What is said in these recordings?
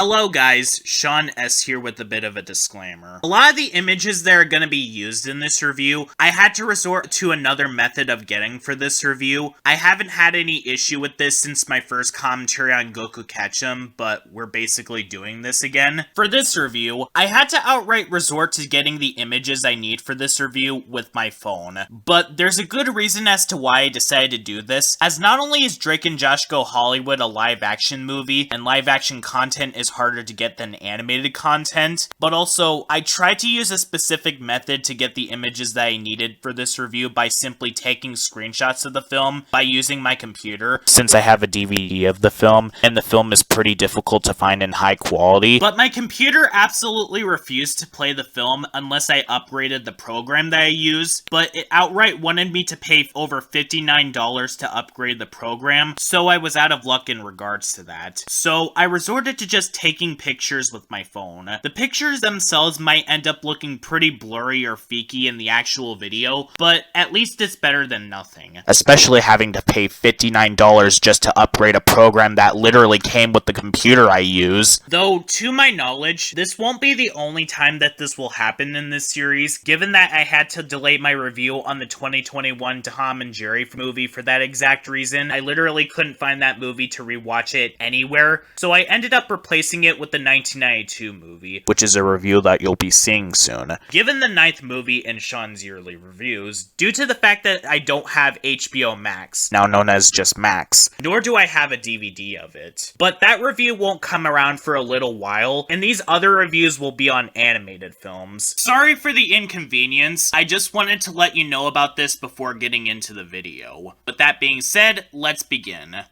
Hello guys, Sean S here with a bit of a disclaimer. A lot of the images that are going to be used in this review, I had to resort to another method of getting for this review. I haven't had any issue with this since my first commentary on Goku Ketchum, but we're basically doing this again. For this review, I had to outright resort to getting the images I need for this review with my phone. But there's a good reason as to why I decided to do this, as not only is Drake and Josh Go Hollywood a live action movie, and live action content is harder to get than animated content, but also I tried to use a specific method to get the images that I needed for this review by simply taking screenshots of the film by using my computer, since I have a DVD of the film, and the film is pretty difficult to find in high quality. But my computer absolutely refused to play the film unless I upgraded the program that I use, but it outright wanted me to pay over $59 to upgrade the program, so I was out of luck in regards to that. So I resorted to just taking pictures with my phone. The pictures themselves might end up looking pretty blurry or feaky in the actual video, but at least it's better than nothing. Especially having to pay $59 just to upgrade a program that literally came with the computer I use. Though, to my knowledge, this won't be the only time that this will happen in this series, given that I had to delay my review on the 2021 Tom and Jerry movie for that exact reason. I literally couldn't find that movie to rewatch it anywhere, so I ended up replacing it with the 1992 movie, which is a review that you'll be seeing soon. Given the 9th movie in Sean's yearly reviews, due to the fact that I don't have HBO Max, now known as just Max, nor do I have a DVD of it. But that review won't come around for a little while, and these other reviews will be on animated films. Sorry for the inconvenience, I just wanted to let you know about this before getting into the video. With that being said, let's begin.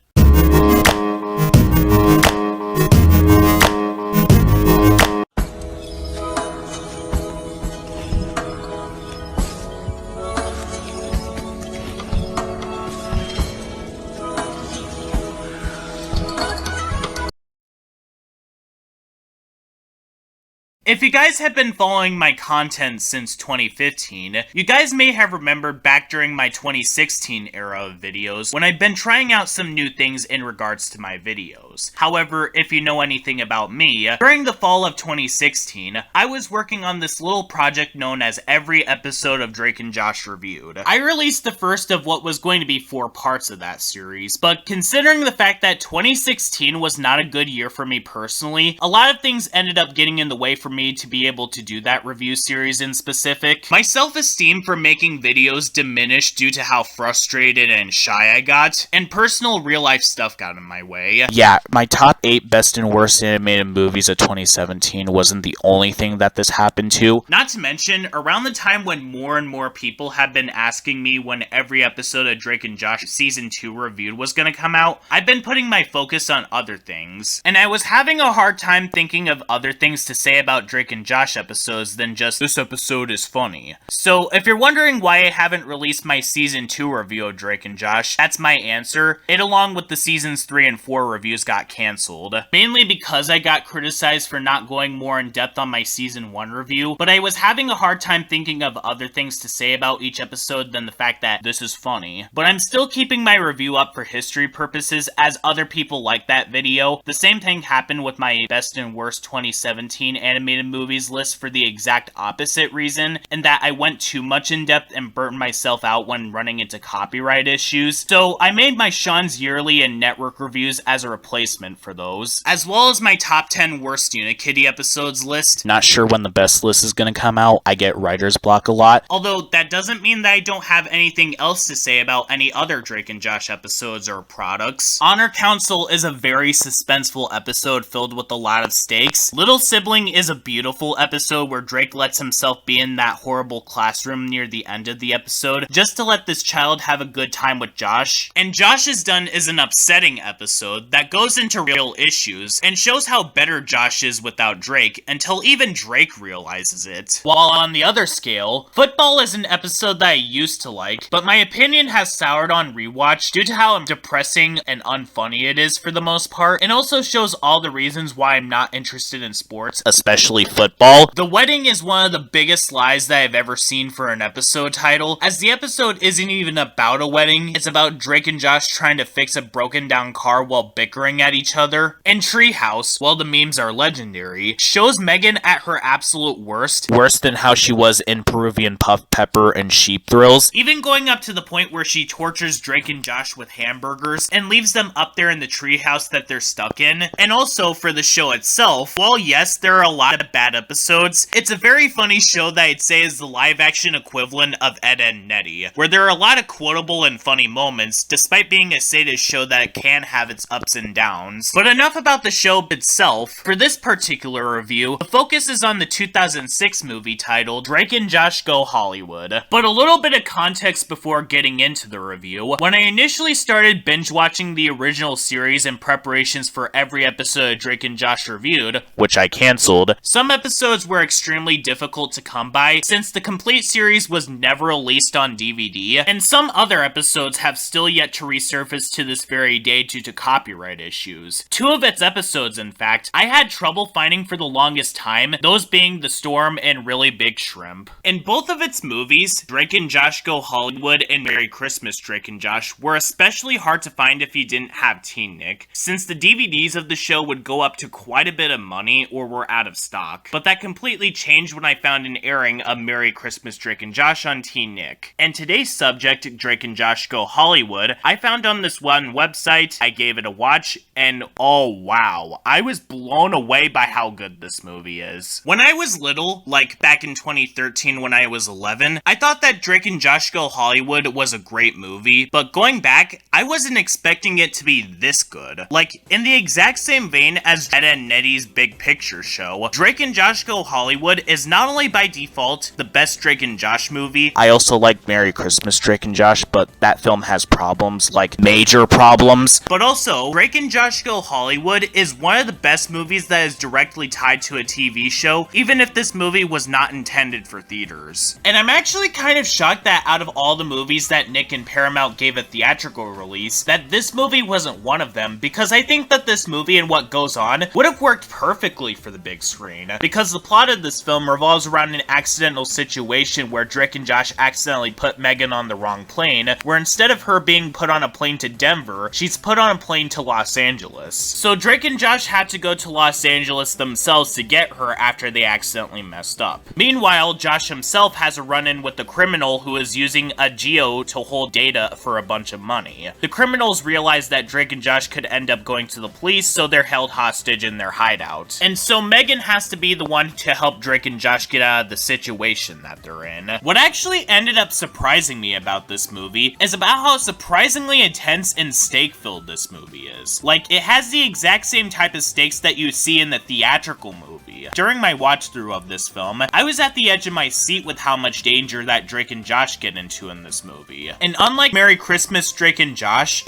If you guys have been following my content since 2015, you guys may have remembered back during my 2016 era of videos when I've been trying out some new things in regards to my videos. However, if you know anything about me, during the fall of 2016, I was working on this little project known as Every Episode of Drake and Josh Reviewed. I released the first of what was going to be 4 parts of that series, but considering the fact that 2016 was not a good year for me personally, a lot of things ended up getting in the way for me to be able to do that review series in specific. My self-esteem for making videos diminished due to how frustrated and shy I got, and personal real-life stuff got in my way. Yeah, my top 8 best and worst animated movies of 2017 wasn't the only thing that this happened to. Not to mention, around the time when more and more people have been asking me when every episode of Drake and Josh Season 2 Reviewed was gonna come out, I've been putting my focus on other things. And I was having a hard time thinking of other things to say about Drake and Josh episodes than just, this episode is funny. So, if you're wondering why I haven't released my Season 2 review of Drake and Josh, that's my answer. It, along with the Seasons 3 and 4 reviews, got cancelled. Mainly because I got criticized for not going more in depth on my Season 1 review, but I was having a hard time thinking of other things to say about each episode than the fact that this is funny. But I'm still keeping my review up for history purposes, as other people like that video. The same thing happened with my best and worst 2017 animated movies list for the exact opposite reason, and that I went too much in depth and burnt myself out when running into copyright issues. So I made my Sean's yearly and network reviews as a replacement for those, as well as my top 10 worst Unikitty episodes list. Not sure when the best list is gonna come out. I get writer's block a lot. Although that doesn't mean that I don't have anything else to say about any other Drake and Josh episodes or products. Honor Council is a very suspenseful episode filled with a lot of stakes. Little Sibling is a beautiful episode where Drake lets himself be in that horrible classroom near the end of the episode just to let this child have a good time with Josh. And Josh is Done is an upsetting episode that goes into real issues and shows how better Josh is without Drake until even Drake realizes it. While on the other scale, Football is an episode that I used to like, but my opinion has soured on rewatch due to how depressing and unfunny it is for the most part, and also shows all the reasons why I'm not interested in sports, especially actually football. The wedding is one of the biggest lies that I've ever seen for an episode title, as the episode isn't even about a wedding, it's about Drake and Josh trying to fix a broken down car while bickering at each other. And Treehouse, while the memes are legendary, shows Megan at her absolute worst, worse than how she was in Peruvian Puff Pepper and Sheep Thrills, even going up to the point where she tortures Drake and Josh with hamburgers and leaves them up there in the treehouse that they're stuck in. And also for the show itself, while yes, there are a lot of bad episodes, it's a very funny show that I'd say is the live-action equivalent of Ed, Edd n Eddy, where there are a lot of quotable and funny moments, despite being a sadist show that it can have its ups and downs. But enough about the show itself. For this particular review, the focus is on the 2006 movie titled Drake and Josh Go Hollywood. But a little bit of context before getting into the review. When I initially started binge watching the original series in preparations for every episode of Drake and Josh reviewed, which I canceled, some episodes were extremely difficult to come by since the complete series was never released on DVD, and some other episodes have still yet to resurface to this very day due to copyright issues. Two of its episodes, in fact, I had trouble finding for the longest time, those being The Storm and Really Big Shrimp. In both of its movies, Drake and Josh Go Hollywood and Merry Christmas Drake and Josh were especially hard to find if you didn't have Teen Nick, since the DVDs of the show would go up to quite a bit of money or were out of stock. But that completely changed when I found an airing of Merry Christmas Drake and Josh on Teen Nick. And today's subject, Drake and Josh Go Hollywood, I found on this one website, I gave it a watch, and oh wow, I was blown away by how good this movie is. When I was little, like back in 2013 when I was 11, I thought that Drake and Josh Go Hollywood was a great movie, but going back, I wasn't expecting it to be this good. Like, in the exact same vein as Ed, Edd n Eddy's Big Picture show, Drake and Josh Go Hollywood is not only by default the best Drake and Josh movie, I also like Merry Christmas Drake and Josh, but that film has problems, like major problems, but also, Drake and Josh Go Hollywood is one of the best movies that is directly tied to a TV show, even if this movie was not intended for theaters. And I'm actually kind of shocked that out of all the movies that Nick and Paramount gave a theatrical release, that this movie wasn't one of them, because I think that this movie and what goes on would have worked perfectly for the big screen, because the plot of this film revolves around an accidental situation where Drake and Josh accidentally put Megan on the wrong plane, where instead of her being put on a plane to Denver, she's put on a plane to Los Angeles. So Drake and Josh had to go to Los Angeles themselves to get her after they accidentally messed up. Meanwhile, Josh himself has a run-in with the criminal who is using a geo to hold data for a bunch of money. The criminals realize that Drake and Josh could end up going to the police, so they're held hostage in their hideout. And so Megan has to be the one to help Drake and Josh get out of the situation that they're in. What actually ended up surprising me about this movie is about how surprisingly intense and stake-filled this movie is. Like, it has the exact same type of stakes that you see in the theatrical movie. During my watch-through of this film, I was at the edge of my seat with how much danger that Drake and Josh get into in this movie. And unlike Merry Christmas Drake and Josh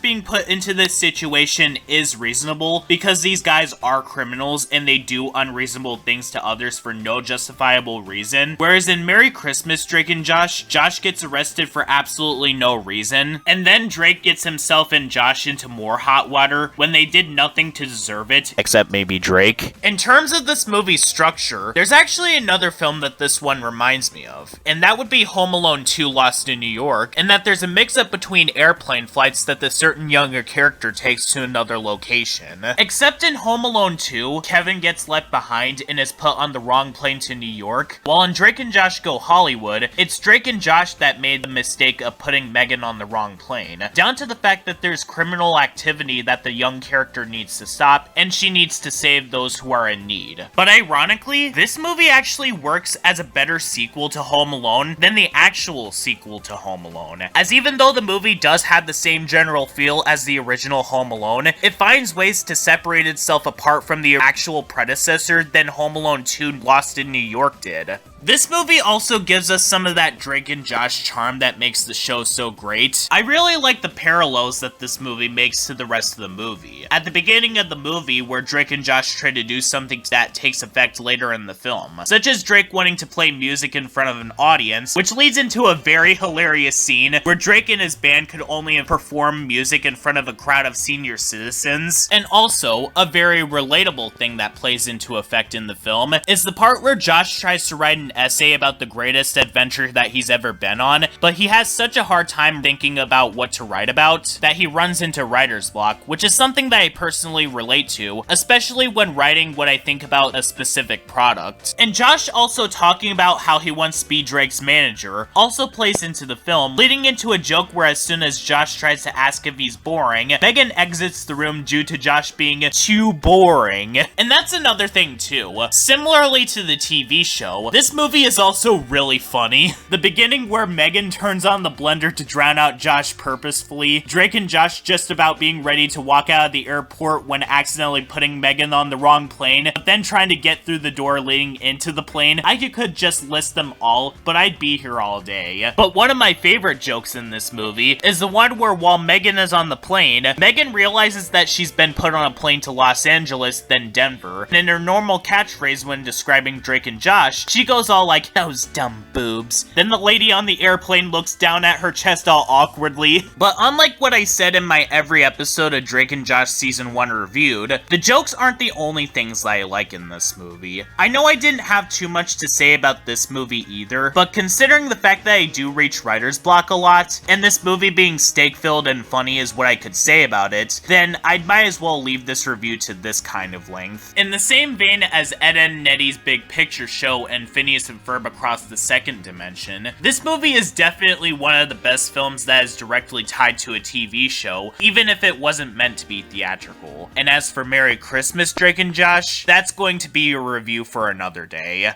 being put into this situation is reasonable because these guys are criminals and they do unreasonable things to others for no justifiable reason. Whereas in Merry Christmas Drake and Josh gets arrested for absolutely no reason, and then Drake gets himself and Josh into more hot water when they did nothing to deserve it, except maybe Drake. In terms of this movie's structure, there's actually another film that this one reminds me of, and that would be Home Alone 2 Lost in New York, and that there's a mix-up between airplane flights that the certain younger character takes to another location. Except in Home Alone 2, Kevin gets left behind and is put on the wrong plane to New York, while in Drake and Josh Go Hollywood, it's Drake and Josh that made the mistake of putting Megan on the wrong plane, down to the fact that there's criminal activity that the young character needs to stop, and she needs to save those who are in need. But ironically, this movie actually works as a better sequel to Home Alone than the actual sequel to Home Alone, as even though the movie does have the same general feel as the original Home Alone, it finds ways to separate itself apart from the actual predecessor than Home Alone 2 Lost in New York did. This movie also gives us some of that Drake and Josh charm that makes the show so great. I really like the parallels that this movie makes to the rest of the movie. At the beginning of the movie, where Drake and Josh try to do something that takes effect later in the film, such as Drake wanting to play music in front of an audience, which leads into a very hilarious scene where Drake and his band could only perform music in front of a crowd of senior citizens. And also, a very relatable thing that plays into effect in the film is the part where Josh tries to write an essay about the greatest adventure that he's ever been on, but he has such a hard time thinking about what to write about that he runs into writer's block, which is something that I personally relate to, especially when writing what I think about a specific product. And Josh also talking about how he wants to be Drake's manager also plays into the film, leading into a joke where as soon as Josh tries to ask if he's boring, Megan exits the room due to Josh being too boring. And that's another thing too. Similarly to the TV show, this movie is also really funny. The beginning where Megan turns on the blender to drown out Josh purposefully, Drake and Josh just about being ready to walk out of the airport when accidentally putting Megan on the wrong plane, but then trying to get through the door leading into the plane. I could just list them all, but I'd be here all day. But one of my favorite jokes in this movie is the one where while Megan is on the plane, Megan realizes that she's been put on a plane to Los Angeles, then Denver, and in her normal catchphrase when describing Drake and Josh, she goes all like, "Those dumb boobs." Then the lady on the airplane looks down at her chest all awkwardly. But unlike what I said in my every episode of Drake and Josh Season 1 reviewed, the jokes aren't the only things that I like in this movie. I know I didn't have too much to say about this movie either, but considering the fact that I do reach writer's block a lot, and this movie being steak-filled and funny is what I could say about it, then I might as well leave this review to this kind of length. In the same vein as Ed, Edd n Eddy's Big Picture Show and Phineas and Ferb Across the Second Dimension, this movie is definitely one of the best films that is directly tied to a TV show, even if it wasn't meant to be theatrical. And as for Merry Christmas, Drake and Josh, that's going to be a review for another day.